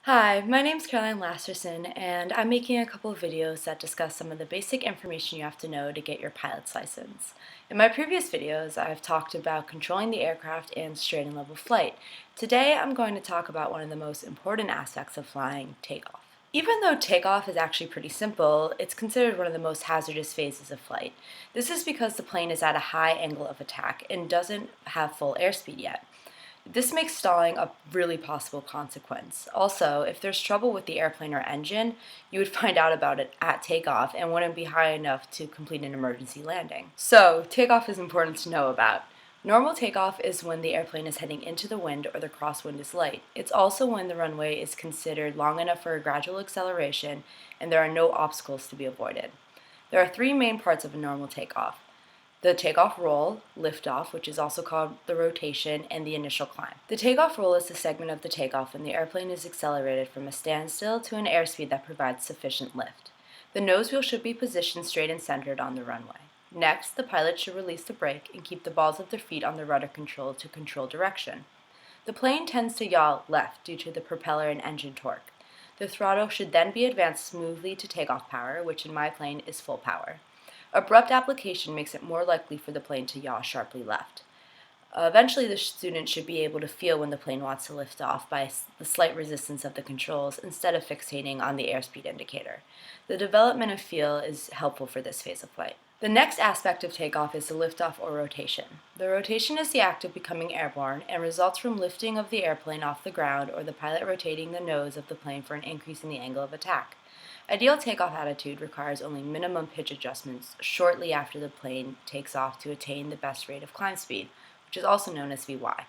Hi, my name's Caroline Lasterson, and I'm making a couple of videos that discuss some of the basic information you have to know to get your pilot's license. In my previous videos, I've talked about controlling the aircraft and straight and level flight. Today, I'm going to talk about one of the most important aspects of flying, takeoff. Even though takeoff is actually pretty simple, it's considered one of the most hazardous phases of flight. This is because the plane is at a high angle of attack and doesn't have full airspeed yet. This makes stalling a really possible consequence. Also, if there's trouble with the airplane or engine, you would find out about it at takeoff and wouldn't be high enough to complete an emergency landing. So, takeoff is important to know about. Normal takeoff is when the airplane is heading into the wind or the crosswind is light. It's also when the runway is considered long enough for a gradual acceleration and there are no obstacles to be avoided. There are three main parts of a normal takeoff: the takeoff roll, liftoff, which is also called the rotation, and the initial climb. The takeoff roll is the segment of the takeoff when the airplane is accelerated from a standstill to an airspeed that provides sufficient lift. The nose wheel should be positioned straight and centered on the runway. Next, the pilot should release the brake and keep the balls of their feet on the rudder control to control direction. The plane tends to yaw left due to the propeller and engine torque. The throttle should then be advanced smoothly to takeoff power, which in my plane is full power. Abrupt application makes it more likely for the plane to yaw sharply left. Eventually, the student should be able to feel when the plane wants to lift off by the slight resistance of the controls instead of fixating on the airspeed indicator. The development of feel is helpful for this phase of flight. The next aspect of takeoff is the liftoff or rotation. The rotation is the act of becoming airborne and results from lifting of the airplane off the ground or the pilot rotating the nose of the plane for an increase in the angle of attack. Ideal takeoff attitude requires only minimum pitch adjustments shortly after the plane takes off to attain the best rate of climb speed, which is also known as Vy.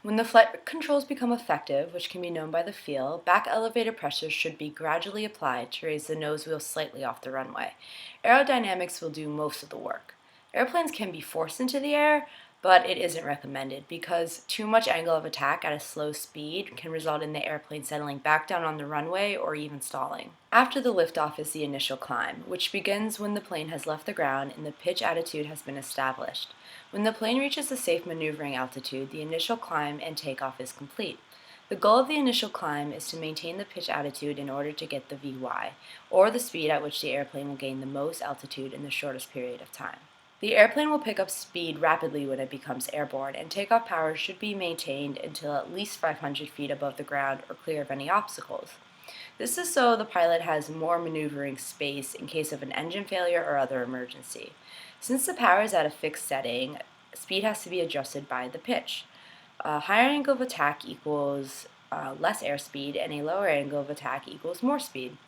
When the flight controls become effective, which can be known by the feel, back elevator pressure should be gradually applied to raise the nose wheel slightly off the runway. Aerodynamics will do most of the work. Airplanes can be forced into the air, but it isn't recommended because too much angle of attack at a slow speed can result in the airplane settling back down on the runway or even stalling. After the liftoff is the initial climb, which begins when the plane has left the ground and the pitch attitude has been established. When the plane reaches a safe maneuvering altitude, the initial climb and takeoff is complete. The goal of the initial climb is to maintain the pitch attitude in order to get the Vy, or the speed at which the airplane will gain the most altitude in the shortest period of time. The airplane will pick up speed rapidly when it becomes airborne, and takeoff power should be maintained until at least 500 feet above the ground or clear of any obstacles. This is so the pilot has more maneuvering space in case of an engine failure or other emergency. Since the power is at a fixed setting, speed has to be adjusted by the pitch. A higher angle of attack equals less airspeed, and a lower angle of attack equals more speed.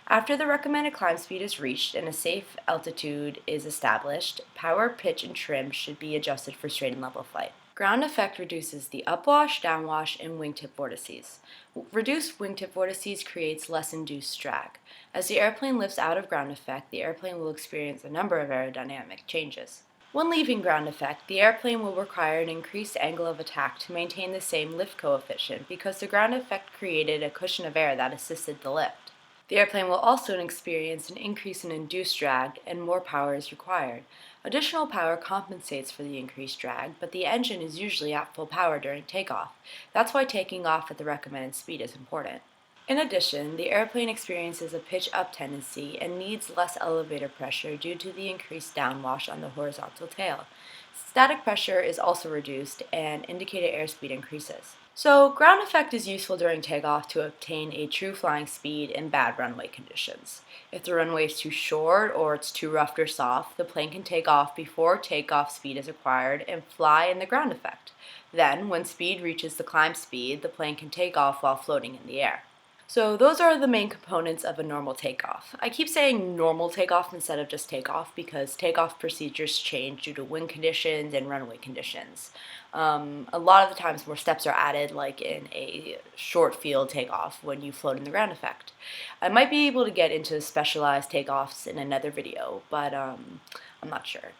After the recommended climb speed is reached and a safe altitude is established, power, pitch, and trim should be adjusted for straight and level flight. Ground effect reduces the upwash, downwash, and wingtip vortices. Reduced wingtip vortices creates less induced drag. As the airplane lifts out of ground effect, the airplane will experience a number of aerodynamic changes. When leaving ground effect, the airplane will require an increased angle of attack to maintain the same lift coefficient because the ground effect created a cushion of air that assisted the lift. The airplane will also experience an increase in induced drag and more power is required. Additional power compensates for the increased drag, but the engine is usually at full power during takeoff. That's why taking off at the recommended speed is important. In addition, the airplane experiences a pitch-up tendency and needs less elevator pressure due to the increased downwash on the horizontal tail. Static pressure is also reduced and indicated airspeed increases. So, ground effect is useful during takeoff to obtain a true flying speed in bad runway conditions. If the runway is too short or it's too rough or soft, the plane can take off before takeoff speed is required and fly in the ground effect. Then, when speed reaches the climb speed, the plane can take off while floating in the air. So those are the main components of a normal takeoff. I keep saying normal takeoff instead of just takeoff because takeoff procedures change due to wind conditions and runway conditions. A lot of the times more steps are added, like in a short field takeoff when you float in the ground effect. I might be able to get into specialized takeoffs in another video, but I'm not sure.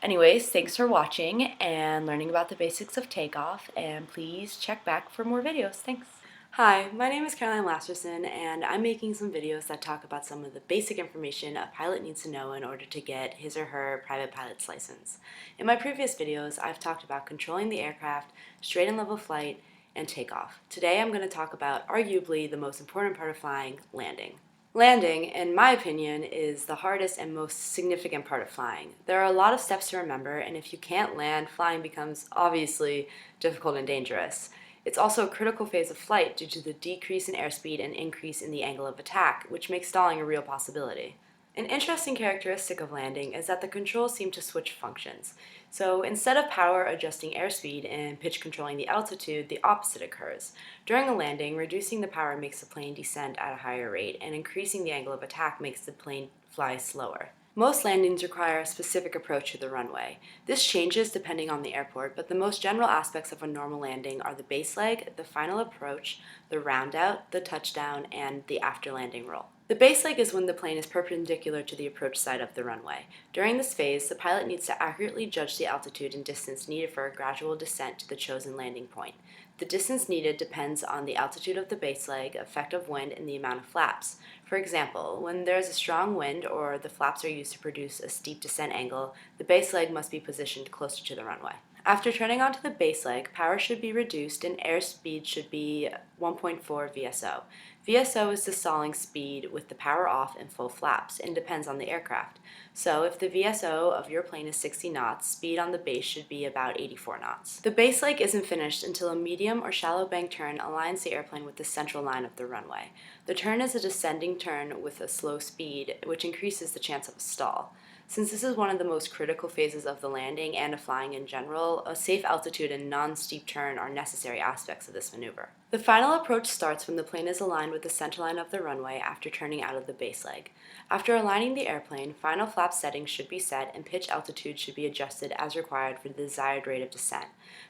Anyways, thanks for watching and learning about the basics of takeoff, and please check back for more videos. Thanks. Hi, my name is Caroline Lasterson, and I'm making some videos that talk about some of the basic information a pilot needs to know in order to get his or her private pilot's license. In my previous videos, I've talked about controlling the aircraft, straight and level flight, and takeoff. Today I'm going to talk about arguably the most important part of flying, landing. Landing, in my opinion, is the hardest and most significant part of flying. There are a lot of steps to remember, and if you can't land, flying becomes obviously difficult and dangerous. It's also a critical phase of flight due to the decrease in airspeed and increase in the angle of attack, which makes stalling a real possibility. An interesting characteristic of landing is that the controls seem to switch functions. So instead of power adjusting airspeed and pitch controlling the altitude, the opposite occurs. During a landing, reducing the power makes the plane descend at a higher rate, and increasing the angle of attack makes the plane fly slower. Most landings require a specific approach to the runway. This changes depending on the airport, but the most general aspects of a normal landing are the base leg, the final approach, the round out, the touchdown, and the after landing roll. The base leg is when the plane is perpendicular to the approach side of the runway. During this phase, the pilot needs to accurately judge the altitude and distance needed for a gradual descent to the chosen landing point. The distance needed depends on the altitude of the base leg, effect of wind, and the amount of flaps. For example, when there is a strong wind or the flaps are used to produce a steep descent angle, the base leg must be positioned closer to the runway. After turning onto the base leg, power should be reduced and airspeed should be 1.4 VSO. VSO is the stalling speed with the power off and full flaps and depends on the aircraft. So if the VSO of your plane is 60 knots, speed on the base should be about 84 knots. The base leg isn't finished until a medium or shallow bank turn aligns the airplane with the central line of the runway. The turn is a descending turn with a slow speed, which increases the chance of a stall. Since this is one of the most critical phases of the landing and of flying in general, a safe altitude and non-steep turn are necessary aspects of this maneuver. The final approach starts when the plane is aligned with the centerline of the runway after turning out of the base leg. After aligning the airplane, final flap settings should be set and pitch altitude should be adjusted as required for the desired rate of descent.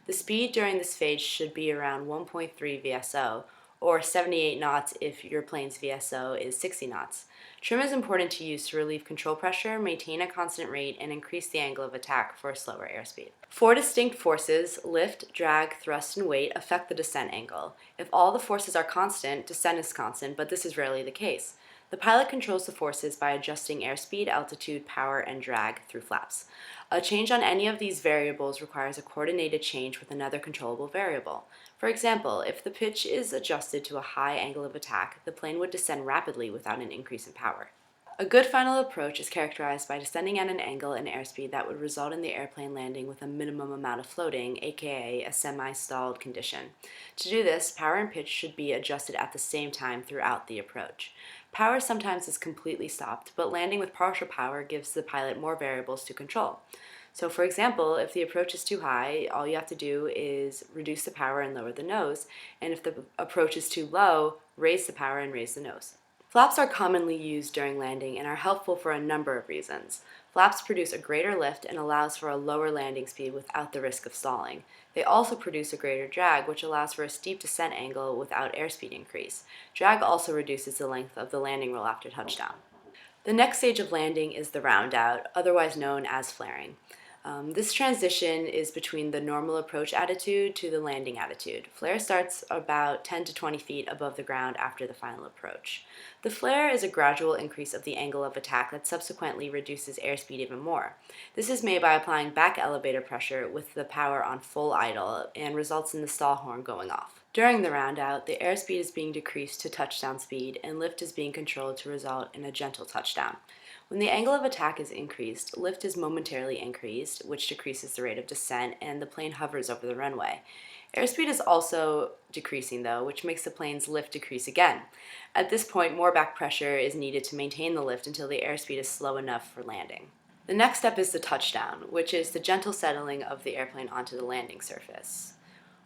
The speed during this phase should be around 1.3 VSO, or 78 knots if your plane's VSO is 60 knots. Trim is important to use to relieve control pressure, maintain a constant rate, and increase the angle of attack for a slower airspeed. Four distinct forces, lift, drag, thrust, and weight, affect the descent angle. If all the forces are constant, descent is constant, but this is rarely the case. The pilot controls the forces by adjusting airspeed, altitude, power, and drag through flaps. A change on any of these variables requires a coordinated change with another controllable variable. For example, if the pitch is adjusted to a high angle of attack, the plane would descend rapidly without an increase in power. A good final approach is characterized by descending at an angle and airspeed that would result in the airplane landing with a minimum amount of floating, aka a semi-stalled condition. To do this, power and pitch should be adjusted at the same time throughout the approach. Power sometimes is completely stopped, but landing with partial power gives the pilot more variables to control. So for example, if the approach is too high, all you have to do is reduce the power and lower the nose, and if the approach is too low, raise the power and raise the nose. Flaps are commonly used during landing and are helpful for a number of reasons. Flaps produce a greater lift and allows for a lower landing speed without the risk of stalling. They also produce a greater drag, which allows for a steep descent angle without airspeed increase. Drag also reduces the length of the landing roll after touchdown. The next stage of landing is the round out, otherwise known as flaring. This transition is between the normal approach attitude to the landing attitude. Flare starts about 10 to 20 feet above the ground after the final approach. The flare is a gradual increase of the angle of attack that subsequently reduces airspeed even more. This is made by applying back elevator pressure with the power on full idle and results in the stall horn going off. During the round out, the airspeed is being decreased to touchdown speed and lift is being controlled to result in a gentle touchdown. When the angle of attack is increased, lift is momentarily increased, which decreases the rate of descent, and the plane hovers over the runway. Airspeed is also decreasing though, which makes the plane's lift decrease again. At this point, more back pressure is needed to maintain the lift until the airspeed is slow enough for landing. The next step is the touchdown, which is the gentle settling of the airplane onto the landing surface.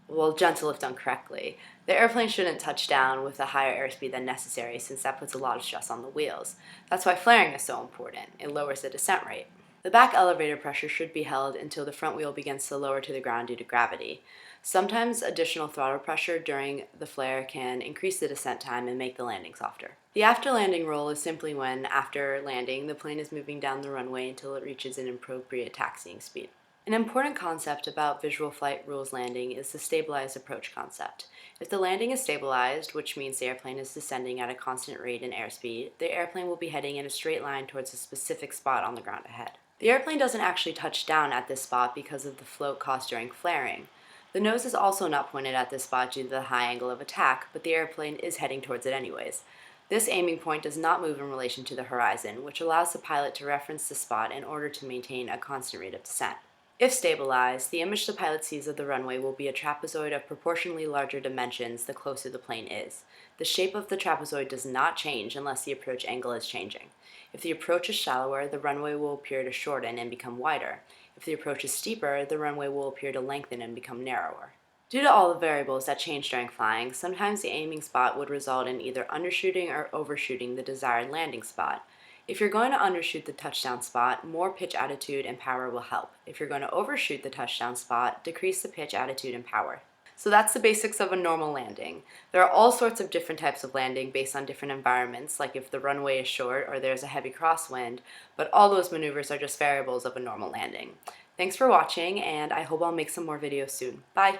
Well, gentle if done correctly. The airplane shouldn't touch down with a higher airspeed than necessary since that puts a lot of stress on the wheels. That's why flaring is so important. It lowers the descent rate. The back elevator pressure should be held until the front wheel begins to lower to the ground due to gravity. Sometimes additional throttle pressure during the flare can increase the descent time and make the landing softer. The after landing roll is simply when, after landing, the plane is moving down the runway until it reaches an appropriate taxiing speed. An important concept about visual flight rules landing is the stabilized approach concept. If the landing is stabilized, which means the airplane is descending at a constant rate in airspeed, the airplane will be heading in a straight line towards a specific spot on the ground ahead. The airplane doesn't actually touch down at this spot because of the float caused during flaring. The nose is also not pointed at this spot due to the high angle of attack, but the airplane is heading towards it anyways. This aiming point does not move in relation to the horizon, which allows the pilot to reference the spot in order to maintain a constant rate of descent. If stabilized, the image the pilot sees of the runway will be a trapezoid of proportionally larger dimensions the closer the plane is. The shape of the trapezoid does not change unless the approach angle is changing. If the approach is shallower, the runway will appear to shorten and become wider. If the approach is steeper, the runway will appear to lengthen and become narrower. Due to all the variables that change during flying, sometimes the aiming spot would result in either undershooting or overshooting the desired landing spot. If you're going to undershoot the touchdown spot, more pitch attitude and power will help. If you're going to overshoot the touchdown spot, decrease the pitch attitude and power. So that's the basics of a normal landing. There are all sorts of different types of landing based on different environments, like if the runway is short or there's a heavy crosswind, but all those maneuvers are just variables of a normal landing. Thanks for watching, and I hope I'll make some more videos soon. Bye!